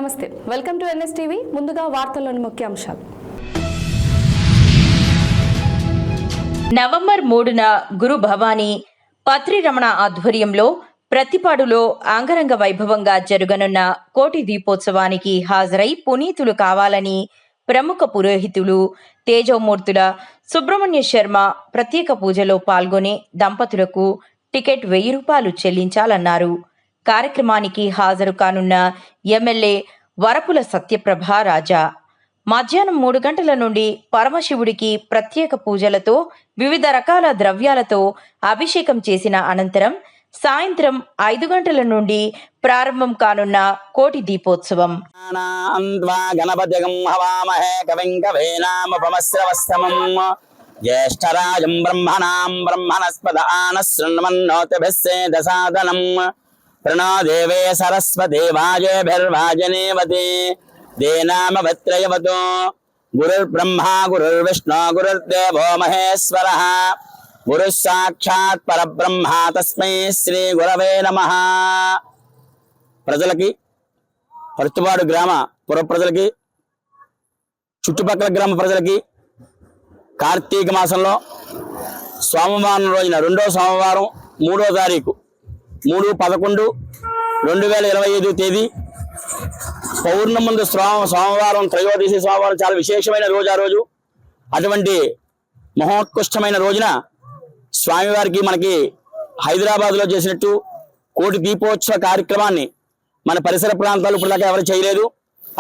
నమస్తే, welcome to NSTV. ముందుగా వార్తల్లోని ముఖ్యాంశాలు. నవంబర్ 3న గురు భవానీ పత్రి రమణ ఆధ్వర్యంలో ప్రతిపాడులో అంగరంగ వైభవంగా జరగనున్న కోటి దీపోత్సవానికి హాజరై పునీతులు కావాలని ప్రముఖ పురోహితులు తేజోమూర్తుల సుబ్రహ్మణ్య శర్మ ప్రత్యేక పూజలో పాల్గొనే దంపతులకు టికెట్ 1000 రూపాయలు చెల్లించాలన్నారు. కార్యక్రమానికి హాజరు కానున్న ఎమ్మెల్యే వరపుల సత్యప్రభ రాజా మధ్యాహ్నం 3 గంటల నుండి పరమశివుడికి ప్రత్యేక పూజలతో వివిధ రకాల ద్రవ్యాలతో అభిషేకం చేసిన అనంతరం సాయంత్రం 5 గంటల నుండి ప్రారంభం కానున్న కోటి దీపోత్సవం. జ్యేష్ఠరాజం బ్రహ్మణాం బ్రహ్మణస్పద ఆనశృణ్వన్నోతిభిస్సేదసాదనం ప్రణో దేవే సరస్వతి వాజేభిర్వాజనేవతి దేనామభత్రయవతో గురుర్బ్రహ్మా గురుర్విష్ణు గురుర్దేవో మహేశ్వరః గురుః సాక్షాత్ పరబ్రహ్మ తస్మై శ్రీ గురవే నమః. ప్రజలకి, పర్తిపాడు గ్రామ పుర ప్రజలకి, చుట్టుపక్కల గ్రామ ప్రజలకి కార్తీక మాసంలో సోమవారం రోజున 2వ సోమవారం 3వ తారీఖు 3/11/2025 తేదీ పౌర్ణమి ముందు సోమవారం త్రయోదశి సోమవారం చాలా విశేషమైన రోజు. ఆ రోజు అటువంటి మహోత్కృష్టమైన రోజున స్వామివారికి మనకి హైదరాబాద్లో చేసినట్టు కోటి దీపోత్సవ కార్యక్రమాన్ని మన పరిసర ప్రాంతాలు ఇప్పటిదాకా ఎవరు చేయలేదు.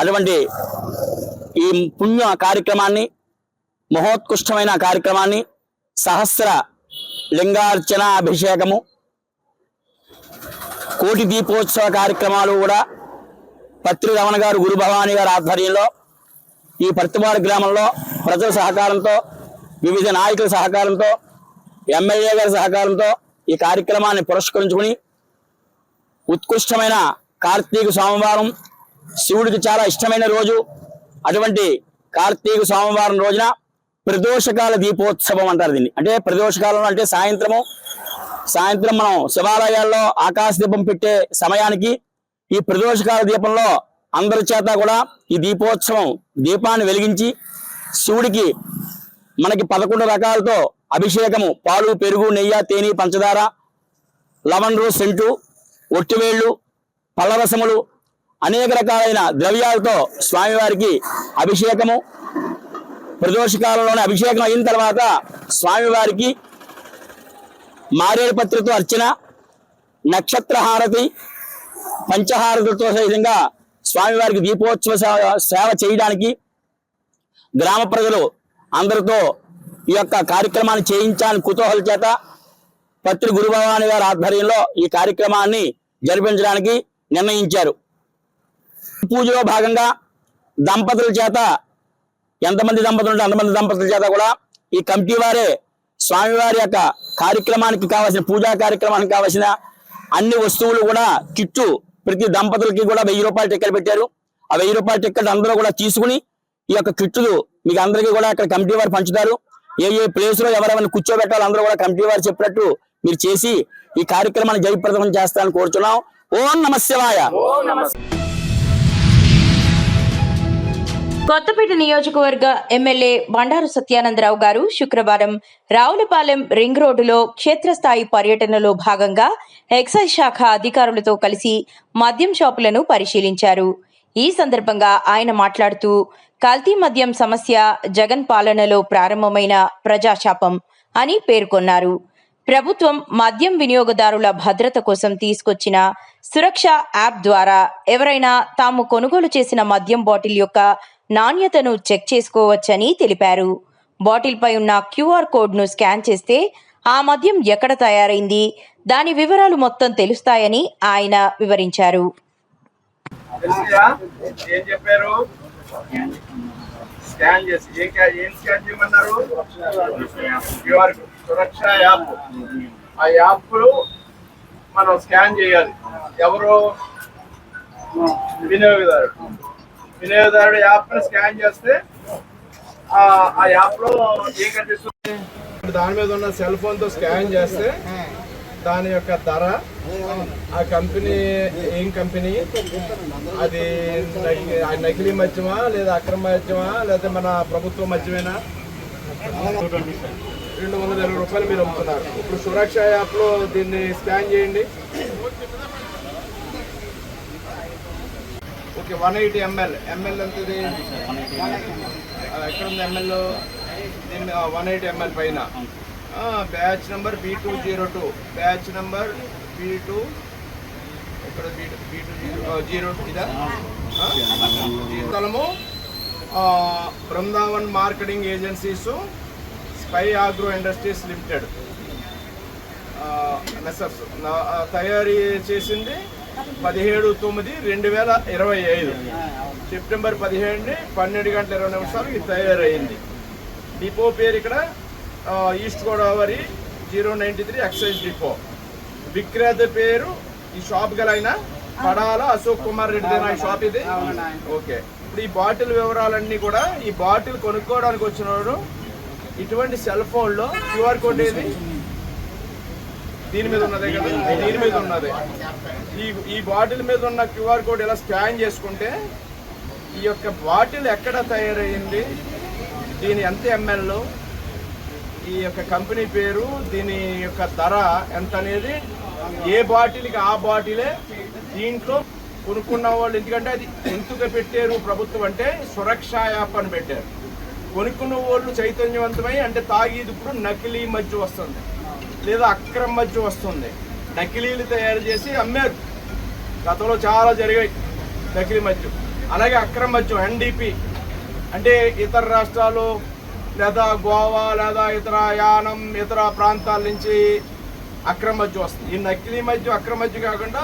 అటువంటి ఈ పుణ్య కార్యక్రమాన్ని, మహోత్కృష్టమైన కార్యక్రమాన్ని, సహస్ర లింగార్చన అభిషేకము, కోటి దీపోత్సవ కార్యక్రమాలు కూడా పత్రి రమణ గారు, గురు భవానీ గారి ఆధ్వర్యంలో ఈ పర్తిపాడు గ్రామంలో ప్రజల సహకారంతో, వివిధ నాయకుల సహకారంతో, ఎమ్మెల్యే గారి సహకారంతో ఈ కార్యక్రమాన్ని పురస్కరించుకుని ఉత్కృష్టమైన కార్తీక సోమవారం శివుడికి చాలా ఇష్టమైన రోజు. అటువంటి కార్తీక సోమవారం రోజున ప్రదోషకాల దీపోత్సవం అంటారు దీన్ని. అంటే ప్రదోషకాలంలో అంటే సాయంత్రం మనం శివాలయాల్లో ఆకాశ దీపం పెట్టే సమయానికి ఈ ప్రదోషకాల దీపంలో అందరి చేత కూడా ఈ దీపోత్సవం దీపాన్ని వెలిగించి శివుడికి మనకి 11 రకాలతో అభిషేకము, పాలు, పెరుగు, నెయ్యి, తేనె, పంచదార, లవండ్రు, సెంటు, ఒట్టివేళ్లు, పళ్ళరసములు, అనేక రకాలైన ద్రవ్యాలతో స్వామివారికి అభిషేకము. ప్రదోషకాలంలోనే అభిషేకం అయిన తర్వాత స్వామివారికి మారేడు పత్రితో అర్చన, నక్షత్ర హారతి, పంచహారతులతో సహితంగా స్వామివారికి దీపోత్సవ సేవ చేయడానికి గ్రామ ప్రజలు అందరితో ఈ యొక్క కార్యక్రమాన్ని చేయించాలని కుతూహల చేత పత్రి గురు భవానీ గారి ఆధ్వర్యంలో ఈ కార్యక్రమాన్ని జరిపించడానికి నిర్ణయించారు. పూజలో భాగంగా దంపతుల చేత, ఎంతమంది దంపతులు ఉంటే అంతమంది దంపతుల చేత కూడా ఈ కమిటీ వారే స్వామివారి యొక్క కార్యక్రమానికి కావాల్సిన, పూజా కార్యక్రమానికి కావాల్సిన అన్ని వస్తువులు కూడా కిట్టు ప్రతి దంపతులకి కూడా 1000 రూపాయల టికెట్ పెట్టారు. ఆ 1000 రూపాయల టికెట్ అందరూ కూడా తీసుకుని ఈ యొక్క కిట్టులు మీకు అందరికీ కూడా ఇక్కడ కమిటీ వారు పంచుతారు. ఏ ప్లేస్ లో ఎవరెవరిని కూర్చోబెట్టాలో అందరూ కూడా కమిటీ వారు చెప్పినట్టు మీరు చేసి ఈ కార్యక్రమాన్ని జయప్రదం చేస్తారని కోరుచున్నాం. ఓం నమః శివాయ. కొత్తపేట నియోజకవర్గ ఎమ్మెల్యే బండారు సత్యానందరావు గారు శుక్రవారం రావులపాలెం రింగ్ రోడ్డులో క్షేత్రస్థాయి పర్యటనలో భాగంగా ఎక్సైజ్ శాఖ అధికారులతో కలిసి మద్యం షాపులను పరిశీలించారు. ఈ సందర్భంగా ఆయన మాట్లాడుతూ కల్తీ మద్యం సమస్య జగన్ పాలనలో ప్రారంభమైన ప్రజాశాపం అని పేర్కొన్నారు. ప్రభుత్వం మద్యం వినియోగదారుల భద్రత కోసం తీసుకొచ్చిన సురక్ష యాప్ ద్వారా ఎవరైనా తాము కొనుగోలు చేసిన మద్యం బాటిల్ యొక్క నాణ్యతను చెక్ చేసుకోవచ్చని తెలిపారు. బాటిల్పై ఉన్న క్యూఆర్ కోడ్ను స్కాన్ చేస్తే ఆ మద్యం ఎక్కడ తయారైంది, దాని వివరాలు మొత్తం తెలుస్తాయని ఆయన వివరించారు. ఆ యాప్ మనం స్కాన్ చేయాలి. ఎవరు? వినియోగదారుడు యాప్ స్కాన్ చేస్తే ఆ యాప్ లో ఏం కనిపిస్తుంది, దాని మీద ఉన్న సెల్ ఫోన్ తో స్కాన్ చేస్తే దాని యొక్క ధర, ఆ కంపెనీ ఏం కంపెనీ, అది నకిలీ మద్యమా లేదా అక్రమ మద్యమా లేదా మన ప్రభుత్వ మద్యమేనా? 220 రూపాయలు మీరు అమ్ముతున్నారు. ఇప్పుడు సురక్ష యాప్లో దీన్ని స్కాన్ చేయండి. Okay, 180 ml. ఎంఎల్ ఎంత ఇది? ఎక్కడ ఉంది ఎంఎల్? దీన్ని 180 ml పైన. Batch number B202, batch number B2 ఇక్కడ B202 ఇదా? స్థలము Brindavan marketing agencies, spy agro industries limited Messrs తయారీ చేసింది 17/9/2025 సెప్టెంబర్ 17 12:20 ఇది తయారైంది. డిపో పేరు ఇక్కడ ఈస్ట్ గోదావరి 093 ఎక్సైజ్ డిపో. విక్రేత పేరు ఈ షాప్ గల ఆయన పడాల అశోక్ కుమార్ రెడ్డిదేనా ఈ షాప్ ఇది? ఓకే. ఇప్పుడు ఈ బాటిల్ వివరాలన్నీ కూడా, ఈ బాటిల్ కొనుక్కోవడానికి వచ్చినవాడు ఇటువంటి సెల్ ఫోన్లో క్యూఆర్ కోడ్ ఏది దీని మీద ఉన్నదే కదా, దీని మీద ఉన్నదే. ఈ బాటిల్ మీద ఉన్న క్యూఆర్ కోడ్ ఇలా స్కాన్ చేసుకుంటే ఈ యొక్క బాటిల్ ఎక్కడ తయారయ్యింది, దీని ఎంత ఎంఎల్, ఈ యొక్క కంపెనీ పేరు, దీని యొక్క ధర ఎంత అనేది, ఏ బాటిల్కి ఆ బాటిలే దీంట్లో కొనుక్కున్న వాళ్ళు. ఎందుకంటే అది ఎందుకు పెట్టారు ప్రభుత్వం అంటే సురక్ష యాప్ అని పెట్టారు. కొనుక్కున్న వాళ్ళు చైతన్యవంతమై, అంటే తాగేది ఇప్పుడు నకిలీ మద్యం వస్తుంది లేదా అక్రమ మద్యం వస్తుంది, నకిలీలు తయారు చేసి అమ్మారు. గతంలో చాలా జరిగాయి నకిలీ మద్యం. అలాగే అక్రమ మద్యం ఎన్డీపీ అంటే ఇతర రాష్ట్రాలు లేదా గోవా లేదా ఇతర యానం ఇతర ప్రాంతాల నుంచి అక్రమ మద్యం వస్తుంది. ఈ నకిలీ మద్యం అక్రమ మద్యం కాకుండా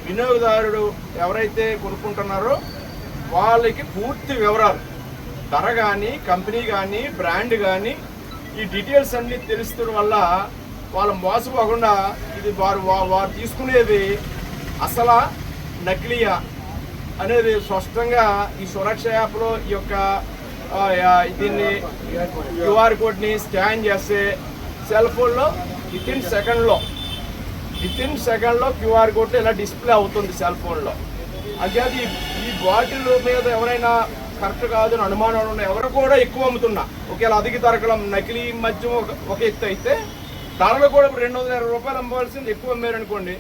వినియోగదారుడు ఎవరైతే కొనుక్కుంటున్నారో వాళ్ళకి పూర్తి వివరాలు, ధర కానీ కంపెనీ కానీ బ్రాండ్ కానీ ఈ డీటెయిల్స్ అన్నీ తెలుస్తున్న వల్ల వాళ్ళు మోసపోకుండా ఇది వారు తీసుకునేది అసలు నకిలీయా అనేది స్పష్టంగా ఈ సురక్ష యాప్లో ఈ యొక్క దీన్ని క్యూఆర్ కోడ్ని స్కాన్ చేస్తే సెల్ ఫోన్లో విత్ ఇన్ సెకండ్లో క్యూఆర్ కోడ్ ఇలా డిస్ప్లే అవుతుంది సెల్ ఫోన్లో. అంటే ఈ బాటిల్ మీద ఎవరైనా కరెక్ట్ కాదు అని అనుమానాలు ఉన్నాయి, ఎవరు కూడా ఎక్కువ అమ్ముతున్నా ఒకవేళ అధిక ధరకలం నకిలీ మద్యం ఒక ఎత్తు అయితే ధరలు కూడా ఇప్పుడు 220 రూపాయలు అమ్మవలసింది ఎక్కువ అమ్మారనుకోండి,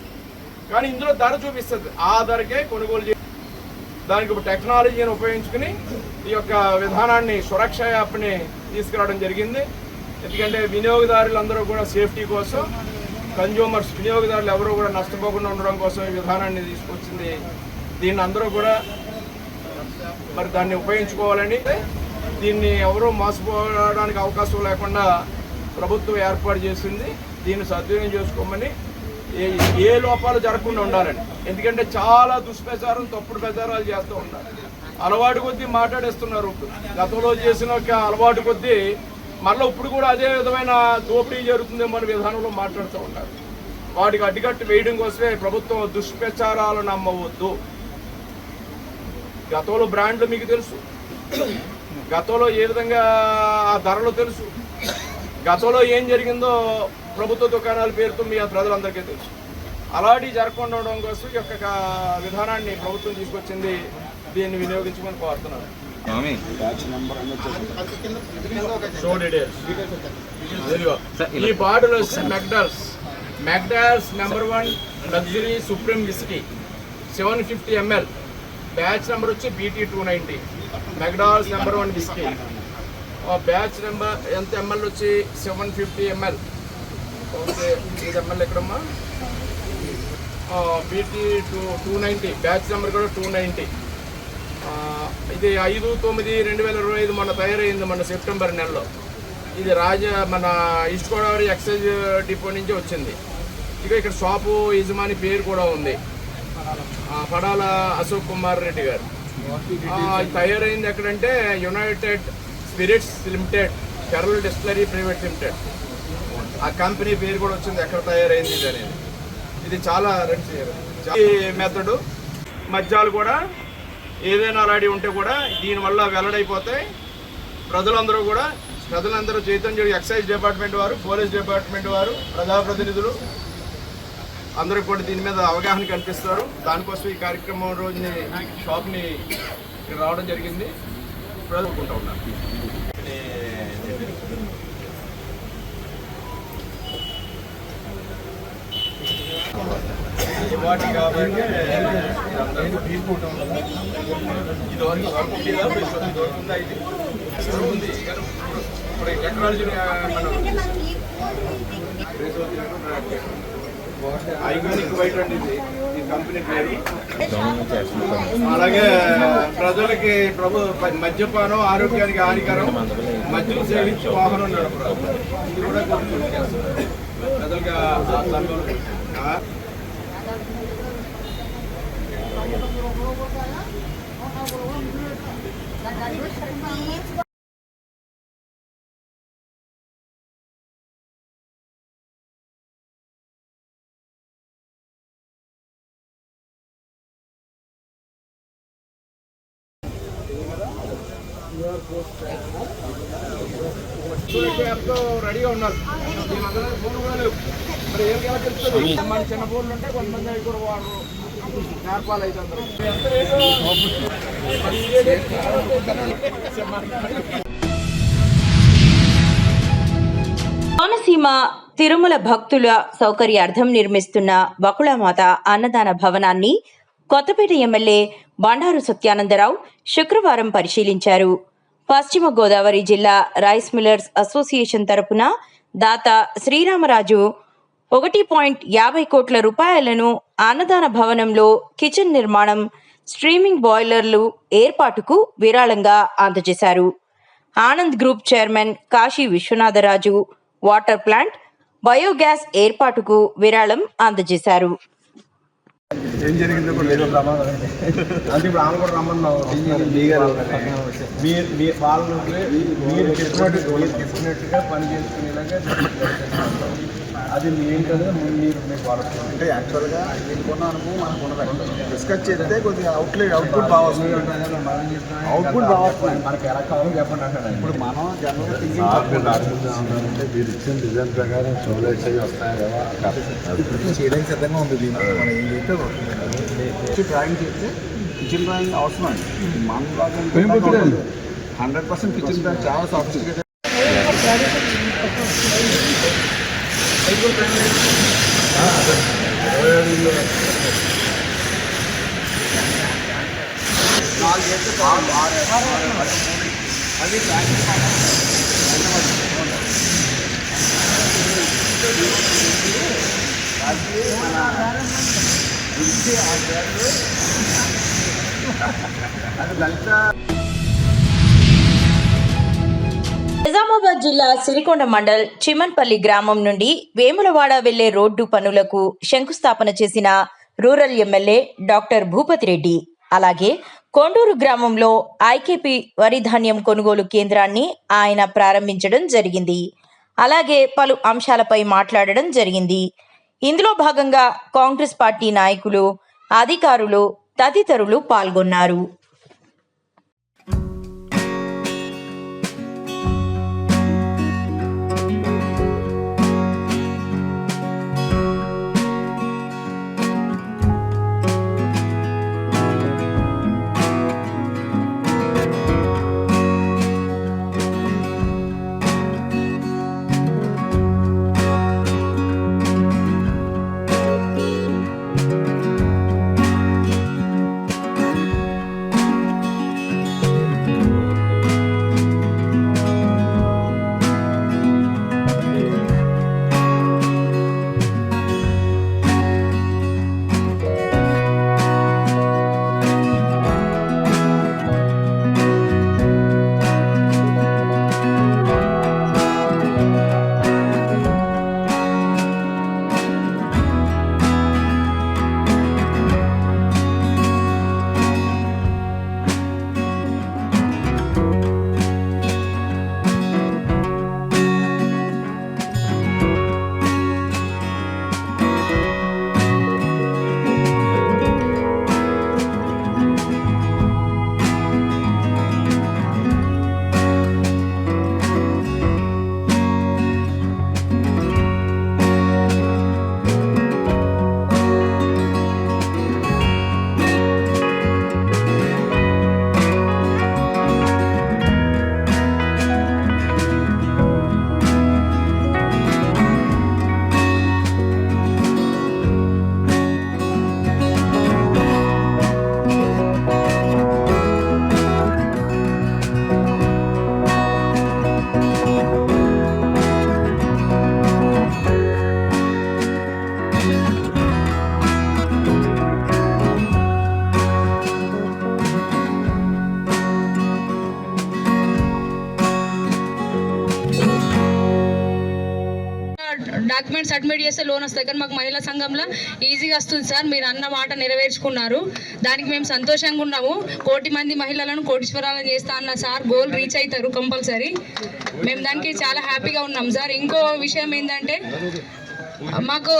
కానీ ఇందులో ధర చూపిస్తుంది, ఆ ధరకే కొనుగోలు చేసి దానికి ఇప్పుడు టెక్నాలజీని ఉపయోగించుకుని ఈ యొక్క విధానాన్ని సురక్ష యాప్ని తీసుకురావడం జరిగింది. ఎందుకంటే వినియోగదారులందరూ కూడా సేఫ్టీ కోసం, కన్జ్యూమర్స్ వినియోగదారులు ఎవరు కూడా నష్టపోకుండా ఉండడం కోసం ఈ విధానాన్ని తీసుకొచ్చింది. దీన్ని అందరూ కూడా మరి దాన్ని ఉపయోగించుకోవాలని, దీన్ని ఎవరూ మోసపోవడానికి అవకాశం లేకుండా ప్రభుత్వం ఏర్పాటు చేసింది. దీన్ని సద్వినియోగం చేసుకోమని, ఏ లోపాలు జరగకుండా ఉండాలని. ఎందుకంటే చాలా దుష్ప్రచారం తప్పుడు ప్రచారాలు చేస్తూ ఉన్నారు, అలవాటు కొద్దీ మాట్లాడేస్తున్నారు. గతంలో చేసిన ఒక అలవాటు కొద్దీ మళ్ళీ ఇప్పుడు కూడా అదే విధమైన దోపిడీ జరుగుతుందేమో అనే విధానంలో మాట్లాడుతూ ఉన్నారు. వాటికి అడ్డుకట్టు వేయడం కోసమే ప్రభుత్వం దుష్ప్రచారాలు నమ్మవద్దు. గతంలో బ్రాండ్లు మీకు తెలుసు, గతంలో ఏ విధంగా ఆ ధరలు తెలుసు, గతంలో ఏం జరిగిందో ప్రభుత్వ దుకాణాల పేరుతో మీ ప్రజలందరికీ తెలుసు. అలాంటివి జరగకుండా ఉండడం కోసం ఈ యొక్క విధానాన్ని ప్రభుత్వం తీసుకొచ్చింది. దీన్ని వినియోగించుకొని కోరుతున్నాను. ఈ బాటిల్ వచ్చి McDowell's number 1 luxury supreme whisky 750 ml, batch number వచ్చి BT290. McDowell's number 1 whisky batch number ఎంత ఎంఎల్ వచ్చి 750 ml. ఓకే, ఇది ఎంఎల్ ఎక్కడమ్మా? BT290, బ్యాచ్ నెంబర్ కూడా 290. ఇది 5/9/2025 మొన్న తయారైంది, మన సెప్టెంబర్ నెలలో. ఇది మన ఈస్ట్ గోదావరి ఎక్సైజ్ డిపో నుంచి వచ్చింది. ఇక ఇక్కడ షాపు యజమాని పేరు కూడా ఉంది, పడాల అశోక్ కుమార్ రెడ్డి గారు. తయారైంది ఎక్కడంటే United spirits limited, కెరల్ distillery private limited. ఆ కంపెనీ పేరు కూడా వచ్చింది ఎక్కడ తయారైంది ఇది అనేది. ఇది చాలా మెథడు. మద్యాలు కూడా ఏదైనా అలాంటి ఉంటే కూడా దీనివల్ల వెల్లడైపోతాయి. ప్రజలందరూ చైతన్యం, ఎక్సైజ్ డిపార్ట్మెంట్ వారు, పోలీస్ డిపార్ట్మెంట్ వారు, ప్రజాప్రతినిధులు అందరూ కూడా దీని మీద అవగాహన కల్పిస్తారు. దానికోసం ఈ కార్యక్రమం రోజుని షాప్ని రావడం జరిగింది. ప్రజలుకుంటూ ఉన్నారు. వాటి కాబట్టి ఇప్పుడు టెక్నాలజీ ఐకానిక్ వైట్ అండి ఈ కంపెనీ పేరు. అలాగే ప్రజలకి మద్యపానం ఆరోగ్యానికి హానికరం, మద్యం సేవించి వాహనం నడపడం ఇది కూడా ప్రజలకి ఎంతో రెడీగా ఉన్నారు. మరి ఏం తెలుస్తుంది, మన చిన్న ఫోన్లు ఉంటే కొంతమంది అవి కూడా వాడరు. నేర్పాలి అయితే అందరూ. కోనసీమ తిరుమల భక్తుల సౌకర్యార్థం నిర్మిస్తున్న బకుళమాత అన్నదాన భవనాన్ని కొత్తపేట ఎమ్మెల్యే బండారు సత్యానందరావు శుక్రవారం పరిశీలించారు. పశ్చిమ గోదావరి జిల్లా రైస్ మిల్లర్స్ అసోసియేషన్ తరపున దాత శ్రీరామరాజు 1.50 కోట్ల రూపాయలను అన్నదాన భవనంలో కిచెన్ నిర్మాణం, స్ట్రీమింగ్ బాయిలర్లు ఏర్పాటుకు విరాళంగా అందజేశారు. Anand group chairman Kashi Viswanatharaju water plant, biogas ఏర్పాటుకు విరాళం అందజేశారు. ఏం జరిగిందో కూడా లేదు ప్రమాదం అంటే ఇప్పుడు ఆమె కూడా రమ్మన్నావు మీరు చెప్పినట్టుగా పని చేసుకునేలాగా అది ఏం కదా మీరు అంటే యాక్చువల్గా దీనికున్న అనుభవం మనకు ఉన్నది. డిస్కస్ చేస్తే కొద్దిగా అవుట్పుట్ బాగా వస్తుంది. అవుట్పుట్ బాగా వస్తుంది. మనకి ఎలా కావాలో చెప్పండి అంటాను. ఇప్పుడు మనం జనరల్గా అంటే మీరు ఇచ్చిన డిజైన్ ప్రకారం సోలైట్స్ అవి వస్తాయి కదా, చేయడానికి సిద్ధంగా ఉంది. దీంట్లో మనం ఏం చేస్తే డ్రాయింగ్ చేస్తే కిచెన్ డ్రాయింగ్ అవసరం అండి. మన బాగా 100% కిచెన్ డ్రాయింగ్ చాలా సాఫిస్టికేటెడ్. నిజామాబాద్ జిల్లా సిరికొండ మండల్ చిమన్పల్లి గ్రామం నుండి వేములవాడ వెళ్లే రోడ్డు పనులకు శంకుస్థాపన చేసిన rural MLA doctor Bhupathi Reddy, అలాగే కొండూరు గ్రామంలో ఐకేపీ వరి ధాన్యం కొనుగోలు కేంద్రాన్ని ఆయన ప్రారంభించడం జరిగింది. అలాగే పలు అంశాలపై మాట్లాడడం జరిగింది. ఇందులో భాగంగా కాంగ్రెస్ పార్టీ నాయకులు, అధికారులు తదితరులు పాల్గొన్నారు. డాక్యుమెంట్ సబ్మిట్ చేస్తే లోన్ వస్తాయి, కానీ మాకు మహిళా సంఘంలో ఈజీగా వస్తుంది సార్. మీరు అన్న మాట నెరవేర్చుకున్నారు, దానికి మేము సంతోషంగా ఉన్నాము. 1 కోటి మంది మహిళలను కోటీశ్వరాలను చేస్తా అన్న సార్ గోల్ రీచ్ అవుతారు కంపల్సరీ. మేము దానికి చాలా హ్యాపీగా ఉన్నాం సార్. ఇంకో విషయం ఏంటంటే మాకు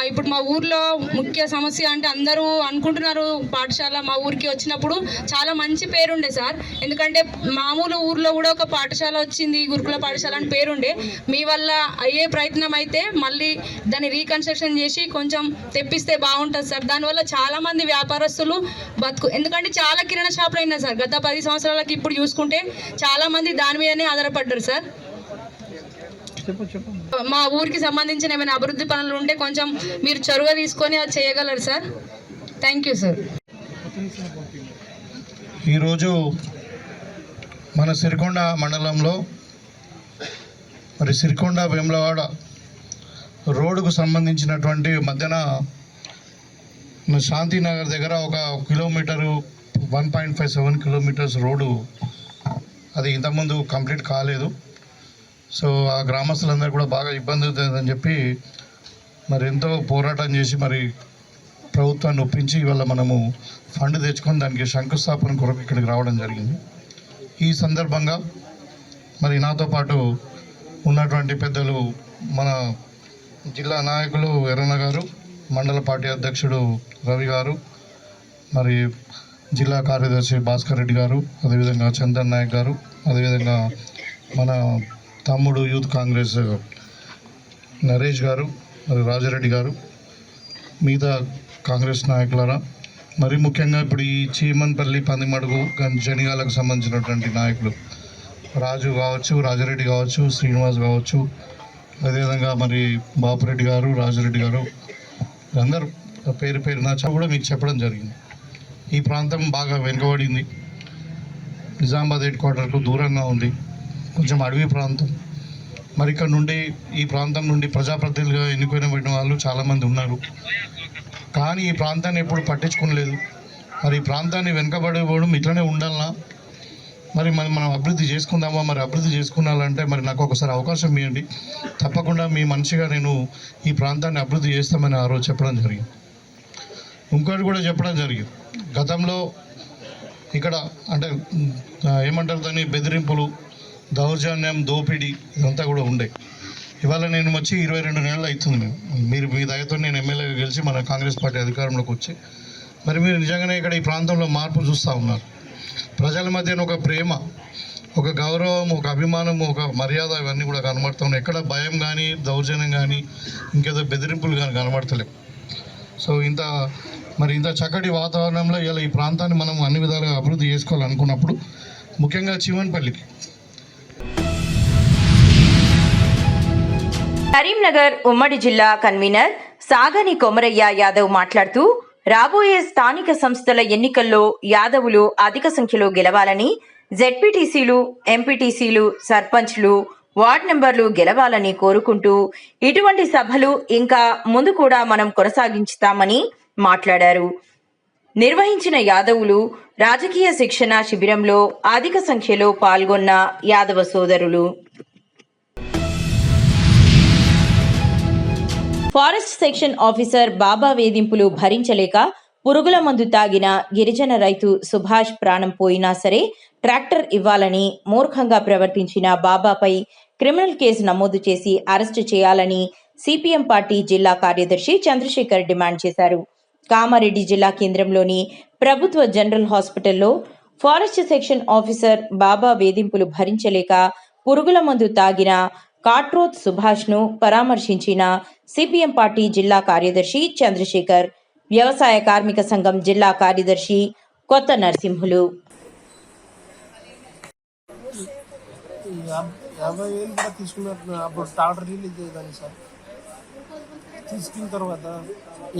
ఇప్పుడు మా ఊర్లో ముఖ్య సమస్య అంటే అందరూ అనుకుంటున్నారు పాఠశాల మా ఊరికి వచ్చినప్పుడు చాలా మంచి పేరుండే సార్. ఎందుకంటే మామూలు ఊర్లో కూడా ఒక పాఠశాల వచ్చింది, గురుకుల పాఠశాల అని పేరుండే. మీ వల్ల అయ్యే ప్రయత్నం అయితే మళ్ళీ దాన్ని రీకన్స్ట్రక్షన్ చేసి కొంచెం తెప్పిస్తే బాగుంటుంది సార్. దానివల్ల చాలా మంది వ్యాపారస్తులు ఎందుకంటే చాలా కిరాణా షాపులు అయినా సార్ గత 10 సంవత్సరాలకి ఇప్పుడు చూసుకుంటే చాలా మంది దాని మీదనే ఆధారపడ్డారు సార్. మా ఊరికి సంబంధించిన ఏమైనా అభివృద్ధి పనులు ఉంటే కొంచెం మీరు చొరవ తీసుకొని అది చేయగలరు సార్. Thank you sir. ఈరోజు మన సిరికొండ మండలంలో మరి సిరికొండ వేములవాడ రోడ్డుకు సంబంధించినటువంటి మధ్యన శాంతినగర్ దగ్గర ఒక కిలోమీటరు 1.57 కిలోమీటర్స్ రోడ్డు అది ఇంతకుముందు కంప్లీట్ కాలేదు. సో ఆ గ్రామస్తులందరూ కూడా బాగా ఇబ్బంది అవుతుందని చెప్పి మరి ఎంతో పోరాటం చేసి మరి ప్రభుత్వాన్ని ఒప్పించి ఇవాళ మనము ఫండ్ తెచ్చుకొని దానికి శంకుస్థాపన కొరకు ఇక్కడికి రావడం జరిగింది. ఈ సందర్భంగా మరి నాతో పాటు ఉన్నటువంటి పెద్దలు మన జిల్లా నాయకులు ఎర్రన్న గారు, మండల పార్టీ అధ్యక్షుడు రవి గారు, మరి జిల్లా కార్యదర్శి భాస్కర్ రెడ్డి గారు, అదేవిధంగా చందన్ నాయక్ గారు, అదేవిధంగా మన తమ్ముడు యూత్ కాంగ్రెస్ నరేష్ గారు, మరి రాజారెడ్డి గారు, మిగతా కాంగ్రెస్ నాయకులరా, మరి ముఖ్యంగా ఇప్పుడు ఈ చీమన్పల్లి, పందిమడుగు, జనిగాలకు సంబంధించినటువంటి నాయకులు రాజు కావచ్చు, రాజారెడ్డి కావచ్చు, శ్రీనివాస్ కావచ్చు, అదేవిధంగా మరి బాపురెడ్డి గారు, రాజారెడ్డి గారు, అందరూ పేరు పేరున కూడా మీకు చెప్పడం జరిగింది. ఈ ప్రాంతం బాగా వెనుకబడింది, నిజామాబాద్ హెడ్ క్వార్టర్కు దూరంగా ఉంది, కొంచెం అడవి ప్రాంతం. మరి ఇక్కడ నుండి ఈ ప్రాంతం నుండి ప్రజాప్రతినిధులుగా ఎన్నుకోబడిన వాళ్ళు చాలామంది ఉన్నారు, కానీ ఈ ప్రాంతాన్ని ఎప్పుడు పట్టించుకోలేదు. మరి ఈ ప్రాంతాన్ని వెనుకబడిపోవడం ఇట్లనే ఉండాలన్నా, మరి మనం అభివృద్ధి చేసుకుందామా? మరి అభివృద్ధి చేసుకున్నాలంటే మరి నాకు ఒకసారి అవకాశం ఇవ్వండి, తప్పకుండా మీ మనిషిగా నేను ఈ ప్రాంతాన్ని అభివృద్ధి చేస్తామని ఆ రోజు చెప్పడం జరిగింది. ఇంకోటి కూడా చెప్పడం జరిగింది, గతంలో ఇక్కడ అంటే ఏమంటారు దాన్ని, బెదిరింపులు, దౌర్జన్యం, దోపిడీ ఇదంతా కూడా ఉండే. ఇవాళ నేను వచ్చి 22 నెలలు అవుతుంది. మీరు మీ దయతో నేను ఎమ్మెల్యేగా గెలిచి మన కాంగ్రెస్ పార్టీ అధికారంలోకి వచ్చి మరి మీరు నిజంగానే ఇక్కడ ఈ ప్రాంతంలో మార్పు చూస్తూ ఉన్నారు. ప్రజల మధ్యన ఒక ప్రేమ, ఒక గౌరవం, ఒక అభిమానం, ఒక మర్యాద ఇవన్నీ కూడా కనబడుతూ ఉన్నాయి. ఎక్కడ భయం కానీ, దౌర్జన్యం కానీ, ఇంకేదో బెదిరింపులు కానీ కనబడతలేవు. సో ఇంత చక్కటి వాతావరణంలో ఇలా ఈ ప్రాంతాన్ని మనం అన్ని విధాలుగా అభివృద్ధి చేసుకోవాలనుకున్నప్పుడు ముఖ్యంగా చీమన్పల్లికి కరీంనగర్ ఉమ్మడి జిల్లా కన్వీనర్ సాగని కొమరయ్య యాదవ్ మాట్లాడుతూ రాబోయే స్థానిక సంస్థల ఎన్నికల్లో యాదవులు అధిక సంఖ్యలో గెలవాలని, జెడ్పీటీసీలు, ఎంపీటీసీలు, సర్పంచ్లు, వార్డు మెంబర్లు గెలవాలని కోరుకుంటూ ఇటువంటి సభలు ఇంకా ముందు కూడా మనం కొనసాగించుతామని మాట్లాడారు. నిర్వహించిన యాదవులు రాజకీయ శిక్షణ శిబిరంలో అధిక సంఖ్యలో పాల్గొన్న యాదవ సోదరులు. ఫారెస్ట్ సెక్షన్ ఆఫీసర్ బాబా వేధింపులు భరించలేక పురుగుల మందు తాగిన గిరిజన రైతు సుభాష్ ప్రాణం పోయినా సరే ట్రాక్టర్ ఇవ్వాలని మూర్ఖంగా ప్రవర్తించిన బాబాపై క్రిమినల్ కేసు నమోదు చేసి అరెస్టు చేయాలని సిపిఎం పార్టీ జిల్లా కార్యదర్శి చంద్రశేఖర్ డిమాండ్ చేశారు. కామారెడ్డి జిల్లా కేంద్రంలోని ప్రభుత్వ జనరల్ హాస్పిటల్లో ఫారెస్ట్ సెక్షన్ ఆఫీసర్ బాబా వేధింపులు భరించలేక పురుగుల మందు తాగిన కాట్రోత్ సుభాష్ ను పరామర్శించిన సిపిఎం పార్టీ జిల్లా కార్యదర్శి చంద్రశేఖర్, వ్యవసాయ కార్మిక సంఘం జిల్లా కార్యదర్శి కొత్త నరసింహులు. 50,000 కూడా తీసుకున్నట్టు అప్పుడు టాటర్ రిలీజ్ చేయదని సార్. తీసుకున్న తర్వాత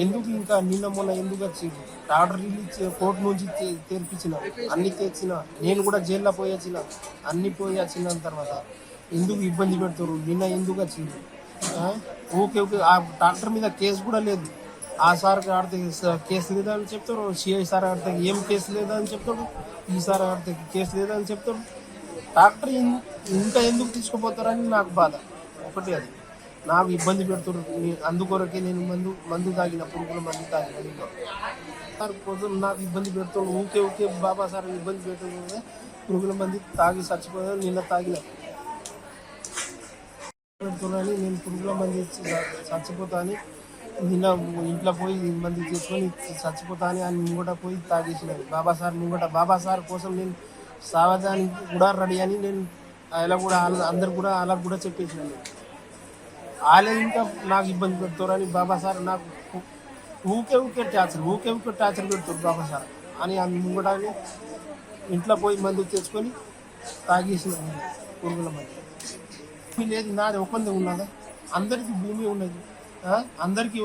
ఎందుకు ఇంకా నిన్న మొన్న ఎందుకు వచ్చింది టాటర్ రిలీజ్ కోర్టు నుంచి తెరిపించిన, అన్ని తెచ్చిన, నేను కూడా జైల్లో పోయి వచ్చిన, అన్ని పోయి వచ్చిన తర్వాత ఎందుకు ఇబ్బంది పెడతారు? నిన్న ఎందుకు వచ్చింది? ఓకే ఆ డాక్టర్ మీద కేసు కూడా లేదు. ఆ సార్ ఆడితే కేసు లేదా అని చెప్తారు, సిఐ సార్ ఆడితే ఏం కేసు లేదా అని చెప్తాడు, ఈ సార్ ఆడితే కేసు లేదా అని చెప్తాడు. డాక్టర్ ఇంకా ఎందుకు తీసుకుపోతారని నాకు బాధ ఒకటి. అది నాకు ఇబ్బంది పెడుతున్నారు. అందుకొరకే నేను మందు తాగిన, పురుగుల మందు తాగిన. నేను సార్ కోసం నాకు ఇబ్బంది పెడుతున్నాను. ఊకే బాబా సార్ ఇబ్బంది పెడుతున్నాను. పురుగుల మంది తాగి చచ్చిపోయాను. నిన్న తాగిన పెడుతున్నాను. నేను పురుగుల మంది చచ్చిపోతా అని నిన్న ఇంట్లో పోయి మంది చేసుకొని చచ్చిపోతా అని ఆయన ముంగట పోయి తాగేసినాను. బాబా సార్ కోసం నేను సావధానికి కూడా రెడీ అని నేను అలా కూడా అందరు కూడా అలా కూడా చెప్పేసినాను. వాళ్ళే ఇంకా నాకు ఇబ్బంది పెడతారని బాబా సార్ నాకు ఊకే టార్చర్ పెడతారు బాబా సార్ అని ముంగట ఇంట్లో పోయి మందు తెచ్చుకొని తాగేసినాను. పురుగుల మంది లేదు, నాది ఒకందే ఉన్నదా? అందరికీ భూమి ఉన్నది, అందరికీ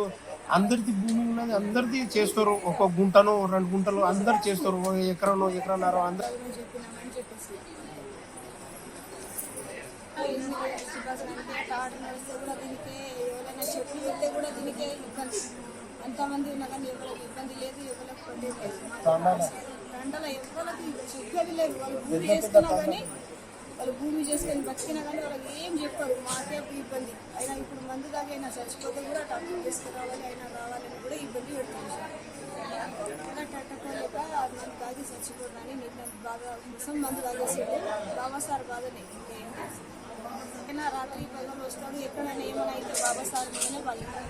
భూమి ఉన్నది, అందరిది చేస్తారు. ఒక గుంటనో 2 గుంటలు అందరు చేస్తారు, ఎకరనో ఎకరన్నర అందరు. ఎంతమంది ఉన్నా కానీ ఎవరికి ఇబ్బంది లేదు, ఎవరికి పడేది లేదు. దండల ఎవరికి చెప్పేది లేదు. వాళ్ళు భూమి చేసుకున్నా కానీ బతికినా కానీ వాళ్ళకి ఏం చెప్పారు. మాకే ఇబ్బంది అయినా ఇప్పుడు మందు దాకా అయినా చచ్చిపోతే కూడా టాక్టర్ తీసుకురావాలి, అయినా రావాలని కూడా ఇబ్బంది పెడుతుంది సార్. టట్టకోలేక మందు తాగి చచ్చిపోతాని నిన్న బాగా ముసం మందు తాగేసాడు బాబా సార్ బాధనే. అయినా రాత్రి పగలు వస్తాడు, ఎక్కడైనా ఏమైనా అయితే బాబా సార్ మీదనే పడతాడు.